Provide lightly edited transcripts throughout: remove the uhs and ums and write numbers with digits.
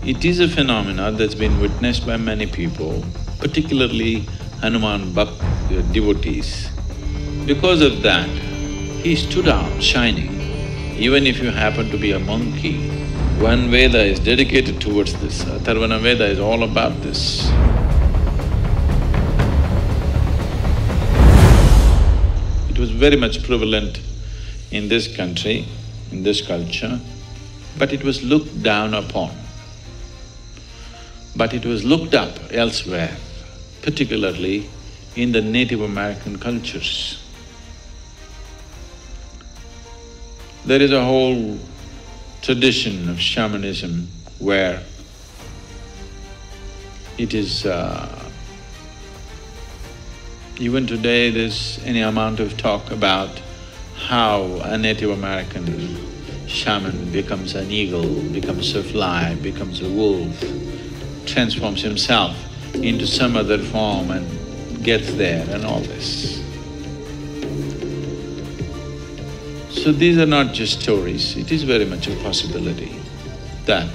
It is a phenomena that's been witnessed by many people, particularly Hanuman devotees. Because of that, he stood out shining. Even if you happen to be a monkey, one Veda is dedicated towards this, Atharvana Veda is all about this. It was very much prevalent in this country, in this culture, but it was looked down upon. But it was looked up elsewhere, particularly in the Native American cultures. There is a whole tradition of shamanism where it is… even today there's any amount of talk about how a Native American shaman becomes an eagle, becomes a fly, becomes a wolf, transforms himself into some other form and gets there and all this. So these are not just stories, it is very much a possibility that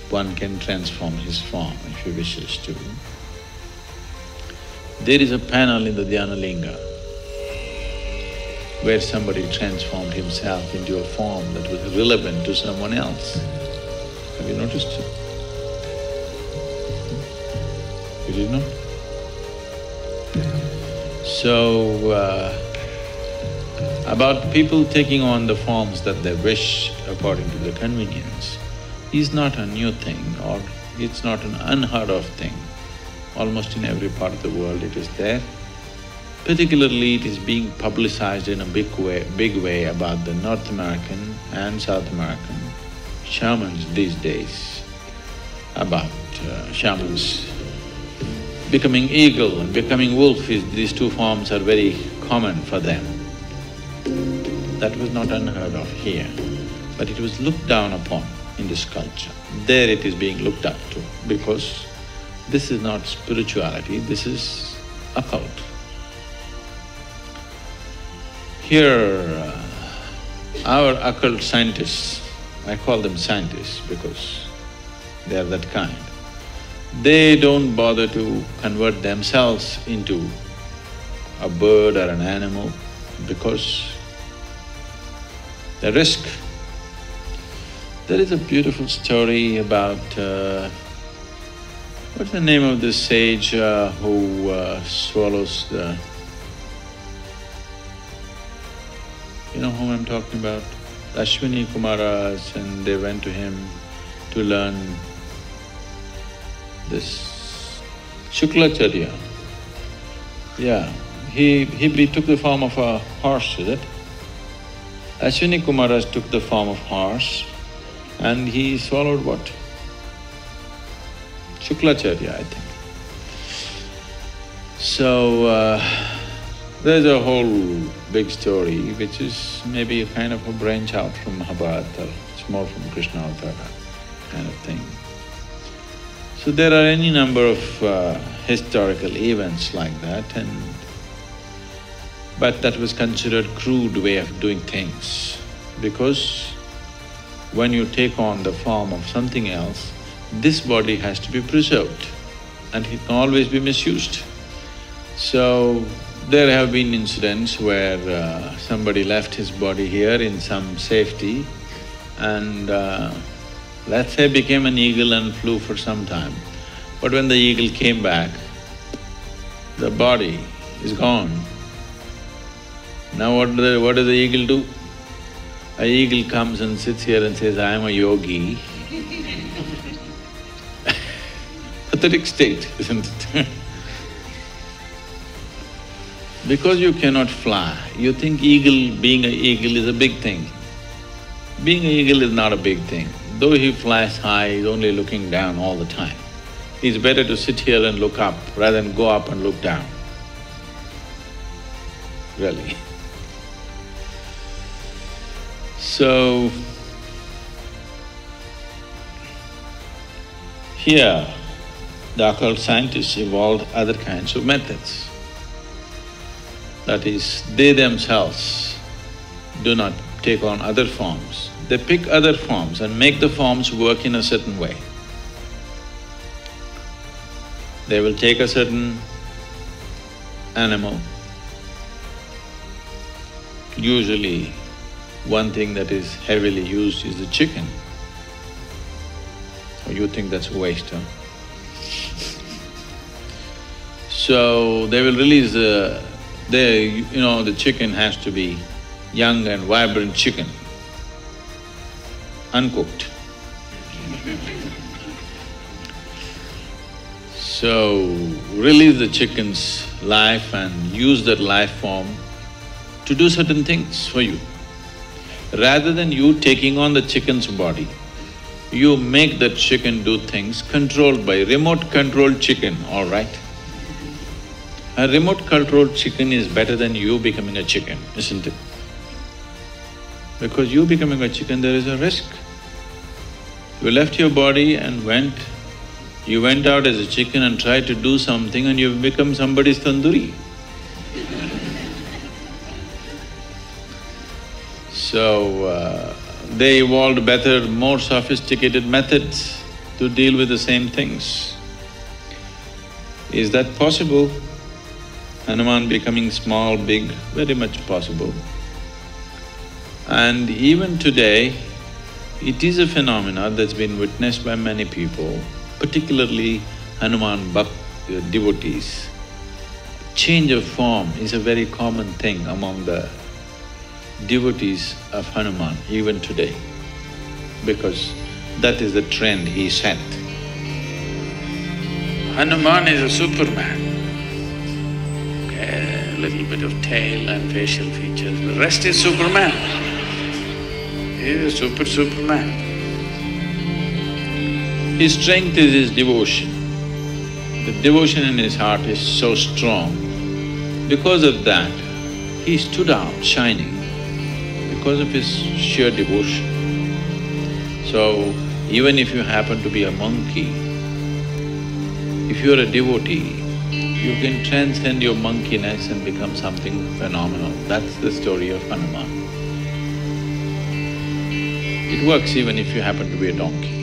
one can transform his form if he wishes to. There is a panel in the Dhyana Linga where somebody transformed himself into a form that was relevant to someone else. Have you noticed it? You did not? So, about people taking on the forms that they wish according to their convenience is not a new thing or it's not an unheard of thing. Almost in every part of the world it is there. Particularly it is being publicized in a big way about the North American and South American shamans these days, about shamans becoming eagle and becoming wolf. These two forms are very common for them. That was not unheard of here, but it was looked down upon in this culture. There it is being looked up to because this is not spirituality, this is occult. Here, our occult scientists, I call them scientists because they are that kind, they don't bother to convert themselves into a bird or an animal because the risk. There is a beautiful story about… what's the name of this sage who swallows the… You know whom I'm talking about? Ashwini Kumaras, and they went to him to learn this Shuklacharya. Yeah, he took the form of a horse, is it? Ashwini Kumaras took the form of horse and he swallowed what? Shuklacharya, I think. So, there's a whole big story which is maybe a kind of a branch out from Mahabharata, it's more from Krishna Avtara kind of thing. So there are any number of historical events like that but that was considered crude way of doing things because when you take on the form of something else, this body has to be preserved and it can always be misused. So, there have been incidents where somebody left his body here in some safety and let's say became an eagle and flew for some time. But when the eagle came back, the body is gone. Now what does the eagle do? An eagle comes and sits here and says, I am a yogi. Pathetic state, isn't it? Because you cannot fly, you think being an eagle is a big thing. Being an eagle is not a big thing. Though he flies high, he's only looking down all the time. It's better to sit here and look up rather than go up and look down. Really. So, here, the occult scientists evolved other kinds of methods. That is, they themselves do not take on other forms. They pick other forms and make the forms work in a certain way. They will take a certain animal. Usually, one thing that is heavily used is the chicken. Oh, you think that's a waste, huh? So, they will release the chicken has to be young and vibrant chicken, uncooked. So, release the chicken's life and use that life form to do certain things for you. Rather than you taking on the chicken's body, you make that chicken do things controlled by remote-controlled chicken, all right? A remote-controlled chicken is better than you becoming a chicken, isn't it? Because you becoming a chicken, there is a risk. You left your body and you went out as a chicken and tried to do something and you've become somebody's tandoori. So, they evolved better, more sophisticated methods to deal with the same things. Is that possible? Hanuman becoming small, big, very much possible. And even today, it is a phenomena that's been witnessed by many people, particularly Hanuman devotees. Change of form is a very common thing among the devotees of Hanuman even today, because that is the trend he set. Hanuman is a superman. A little bit of tail and facial features, the rest is Superman. He is a Superman. His strength is his devotion. The devotion in his heart is so strong. Because of that, he stood out shining, because of his sheer devotion. So, even if you happen to be a monkey, if you're a devotee, you can transcend your monkeyness and become something phenomenal. That's the story of Hanuman. It works even if you happen to be a donkey.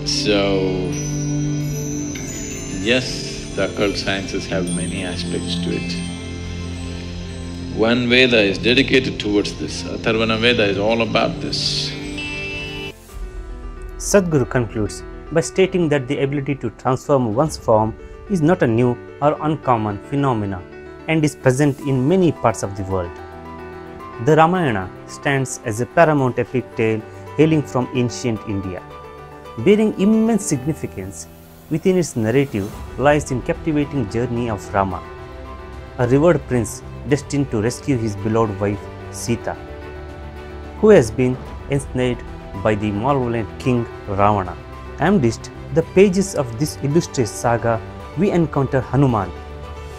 So, yes, the occult sciences have many aspects to it. One Veda is dedicated towards this, Atharvana Veda is all about this. Sadhguru concludes by stating that the ability to transform one's form is not a new or uncommon phenomena and is present in many parts of the world. The Ramayana stands as a paramount epic tale hailing from ancient India. Bearing immense significance, within its narrative lies the captivating journey of Rama, a revered prince destined to rescue his beloved wife Sita, who has been ensnared by the malevolent King Ravana. Amidst the pages of this illustrious saga, we encounter Hanuman,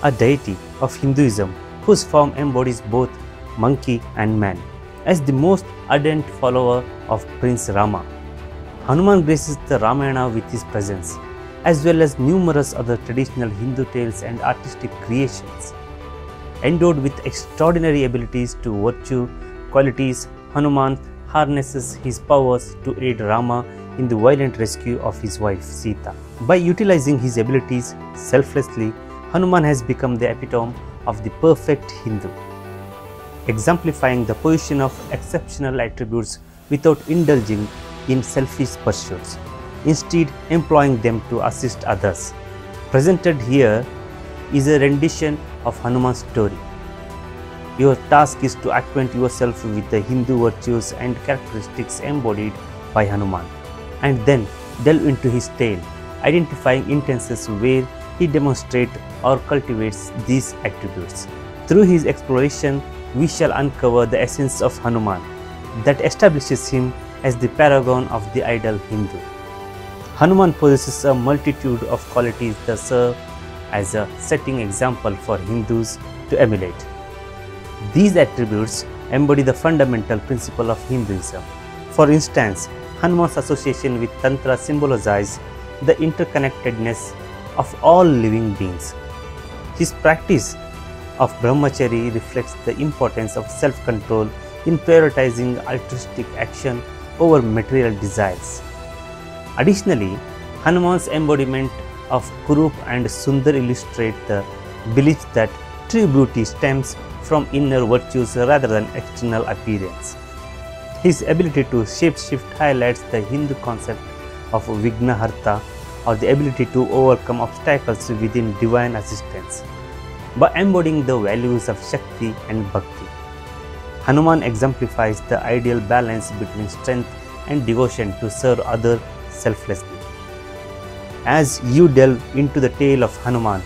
a deity of Hinduism whose form embodies both monkey and man. As the most ardent follower of Prince Rama, Hanuman graces the Ramayana with his presence, as well as numerous other traditional Hindu tales and artistic creations. Endowed with extraordinary abilities to virtue qualities, Hanuman harnesses his powers to aid Rama in the violent rescue of his wife Sita. By utilizing his abilities selflessly, Hanuman has become the epitome of the perfect Hindu, exemplifying the position of exceptional attributes without indulging in selfish pursuits, instead employing them to assist others. Presented here is a rendition of Hanuman's story. Your task is to acquaint yourself with the Hindu virtues and characteristics embodied by Hanuman, and then delve into his tale, identifying instances where he demonstrates or cultivates these attributes. Through his exploration, we shall uncover the essence of Hanuman that establishes him as the paragon of the ideal Hindu. Hanuman possesses a multitude of qualities that serve as a setting example for Hindus to emulate. These attributes embody the fundamental principle of Hinduism. For instance, Hanuman's association with Tantra symbolizes the interconnectedness of all living beings. His practice of brahmachari reflects the importance of self-control in prioritizing altruistic action over material desires. Additionally, Hanuman's embodiment of Kurup and Sundar illustrate the belief that true beauty stems from inner virtues rather than external appearance. His ability to shapeshift highlights the Hindu concept of Vignaharta, or the ability to overcome obstacles within divine assistance. By embodying the values of Shakti and Bhakti, Hanuman exemplifies the ideal balance between strength and devotion to serve others selflessly. As you delve into the tale of Hanuman,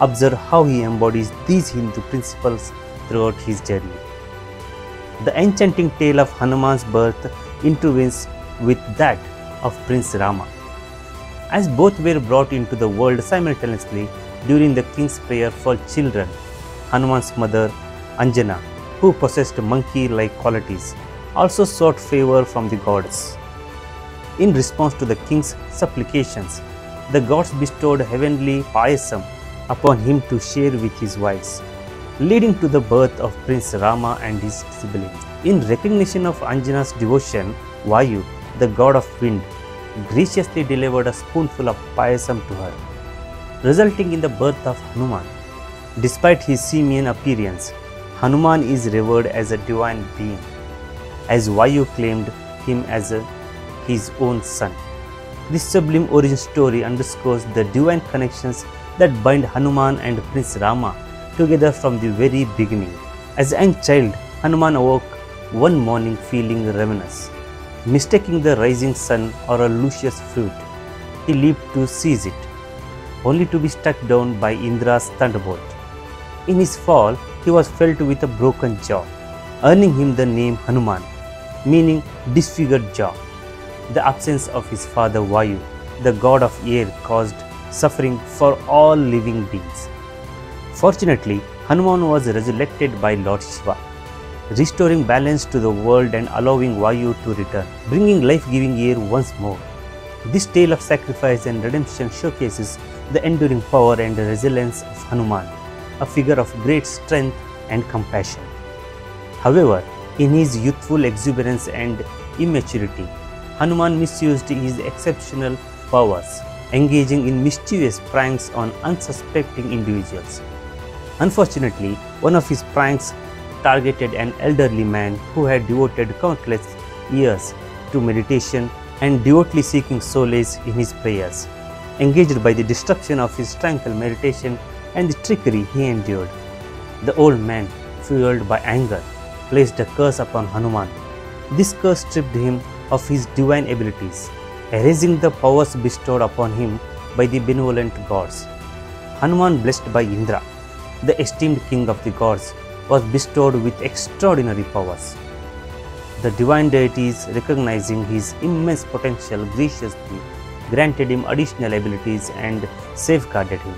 observe how he embodies these Hindu principles throughout his journey. The enchanting tale of Hanuman's birth intervenes with that of Prince Rama. As both were brought into the world simultaneously during the king's prayer for children, Hanuman's mother, Anjana, who possessed monkey-like qualities, also sought favor from the gods. In response to the king's supplications, the gods bestowed heavenly payasam upon him to share with his wives, leading to the birth of Prince Rama and his siblings. In recognition of Anjana's devotion, Vayu, the god of wind, graciously delivered a spoonful of payasam to her, resulting in the birth of Hanuman. Despite his simian appearance, Hanuman is revered as a divine being, as Vayu claimed him as his own son. This sublime origin story underscores the divine connections that bind Hanuman and Prince Rama together from the very beginning. As a young child, Hanuman awoke one morning feeling ravenous. Mistaking the rising sun or a luscious fruit, he leaped to seize it, only to be struck down by Indra's thunderbolt. In his fall, he was felled with a broken jaw, earning him the name Hanuman, meaning disfigured jaw. The absence of his father Vayu, the god of air, caused suffering for all living beings. Fortunately, Hanuman was resurrected by Lord Shiva, restoring balance to the world and allowing Vayu to return, bringing life-giving air once more. This tale of sacrifice and redemption showcases the enduring power and resilience of Hanuman, a figure of great strength and compassion. However, in his youthful exuberance and immaturity, Hanuman misused his exceptional powers, engaging in mischievous pranks on unsuspecting individuals. Unfortunately, one of his pranks targeted an elderly man who had devoted countless years to meditation and devotedly seeking solace in his prayers. Enraged by the destruction of his tranquil meditation and the trickery he endured, the old man, fueled by anger, placed a curse upon Hanuman. This curse stripped him of his divine abilities, erasing the powers bestowed upon him by the benevolent gods. Hanuman, blessed by Indra, the esteemed king of the gods, was bestowed with extraordinary powers. The divine deities, recognizing his immense potential, graciously granted him additional abilities and safeguarded him.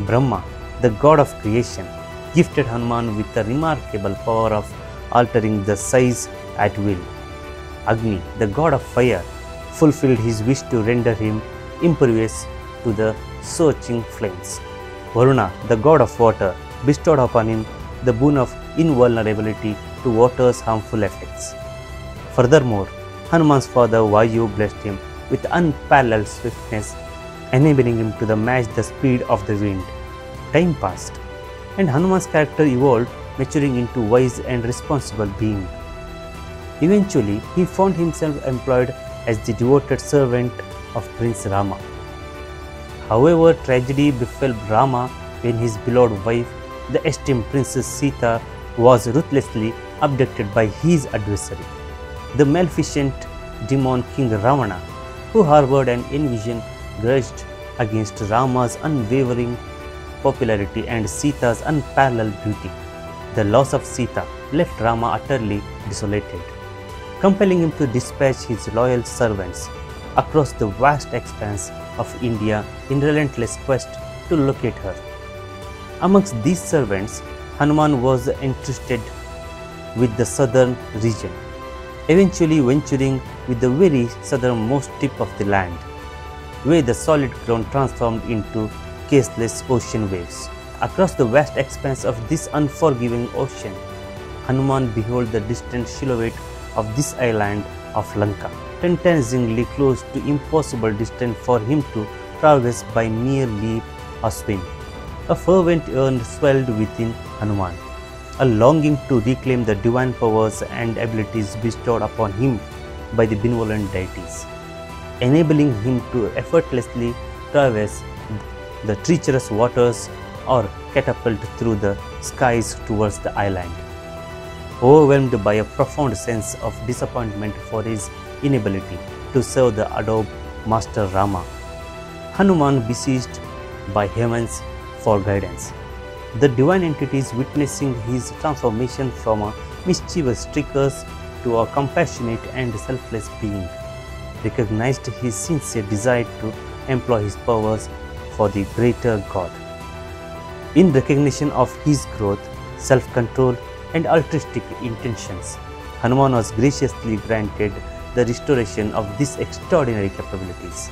Brahma, the god of creation, gifted Hanuman with the remarkable power of altering the size at will. Agni, the god of fire, fulfilled his wish to render him impervious to the scorching flames. Varuna, the god of water, bestowed upon him the boon of invulnerability to water's harmful effects. Furthermore, Hanuman's father Vayu blessed him with unparalleled swiftness, enabling him to match the speed of the wind. Time passed, and Hanuman's character evolved, maturing into a wise and responsible being. Eventually, he found himself employed as the devoted servant of Prince Rama. However, tragedy befell Rama when his beloved wife, the esteemed Princess Sita, was ruthlessly abducted by his adversary, the maleficent demon King Ravana, who harbored an envisioned grudge against Rama's unwavering popularity and Sita's unparalleled beauty. The loss of Sita left Rama utterly desolated, compelling him to dispatch his loyal servants across the vast expanse of India in relentless quest to locate her. Amongst these servants, Hanuman was entrusted with the southern region, eventually venturing with the very southernmost tip of the land, where the solid ground transformed into caseless ocean waves. Across the vast expanse of this unforgiving ocean, Hanuman beheld the distant silhouette of this island of Lanka, tantalizingly close to impossible distance for him to traverse by mere leap or swim. A fervent yearning swelled within Hanuman, a longing to reclaim the divine powers and abilities bestowed upon him by the benevolent deities, enabling him to effortlessly traverse the treacherous waters or catapult through the skies towards the island. Overwhelmed by a profound sense of disappointment for his inability to serve the adored Master Rama, Hanuman beseeched by heavens for guidance. The divine entities, witnessing his transformation from a mischievous trickster to a compassionate and selfless being, recognized his sincere desire to employ his powers for the greater God. In recognition of his growth, self-control, and altruistic intentions, Hanuman was graciously granted the restoration of these extraordinary capabilities.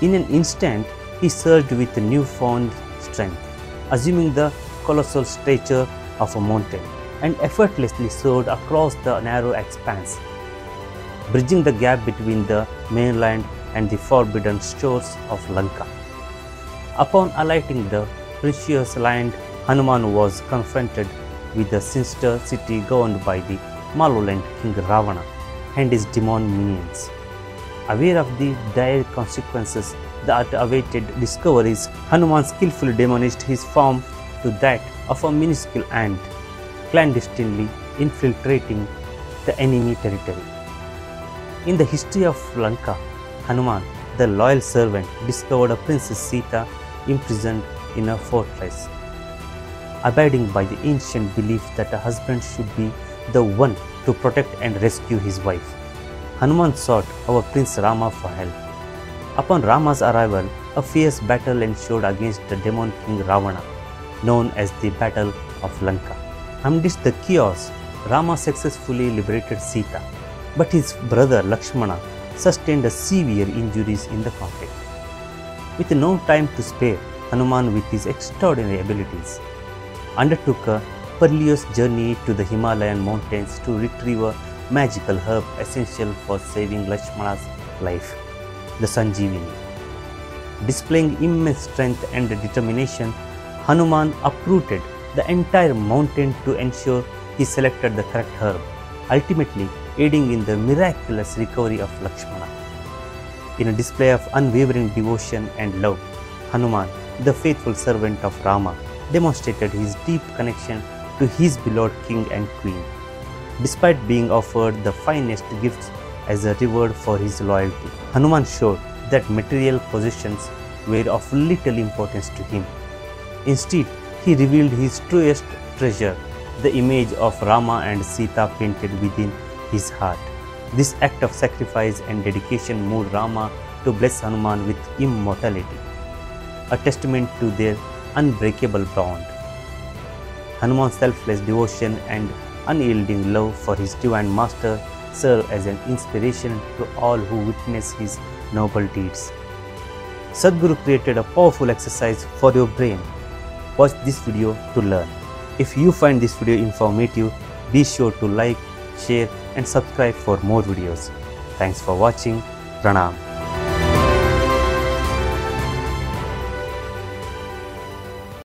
In an instant, he surged with newfound strength, assuming the colossal stature of a mountain, and effortlessly soared across the narrow expanse, bridging the gap between the mainland and the forbidden shores of Lanka. Upon alighting the precious land, Hanuman was confronted with the sinister city governed by the malevolent King Ravana and his demon minions. Aware of the dire consequences that awaited discoveries, Hanuman skillfully demonished his form to that of a minuscule ant, clandestinely infiltrating the enemy territory. In the history of Lanka, Hanuman, the loyal servant, discovered a Princess Sita imprisoned in a fortress. Abiding by the ancient belief that a husband should be the one to protect and rescue his wife, Hanuman sought our Prince Rama for help. Upon Rama's arrival, a fierce battle ensued against the demon King Ravana, known as the Battle of Lanka. Amidst the chaos, Rama successfully liberated Sita, but his brother Lakshmana sustained severe injuries in the conflict. With no time to spare, Hanuman, with his extraordinary abilities, undertook a perilous journey to the Himalayan mountains to retrieve a magical herb essential for saving Lakshmana's life, the Sanjeevani. Displaying immense strength and determination, Hanuman uprooted the entire mountain to ensure he selected the correct herb, ultimately aiding in the miraculous recovery of Lakshmana. In a display of unwavering devotion and love, Hanuman, the faithful servant of Rama, demonstrated his deep connection to his beloved king and queen. Despite being offered the finest gifts as a reward for his loyalty, Hanuman showed that material possessions were of little importance to him. Instead, he revealed his truest treasure, the image of Rama and Sita painted within his heart. This act of sacrifice and dedication moved Rama to bless Hanuman with immortality, a testament to their unbreakable bond. Hanuman's selfless devotion and unyielding love for his divine master serve as an inspiration to all who witness his noble deeds. Sadhguru created a powerful exercise for your brain. Watch this video to learn. If you find this video informative, be sure to like, share and subscribe for more videos. Thanks for watching. Pranam.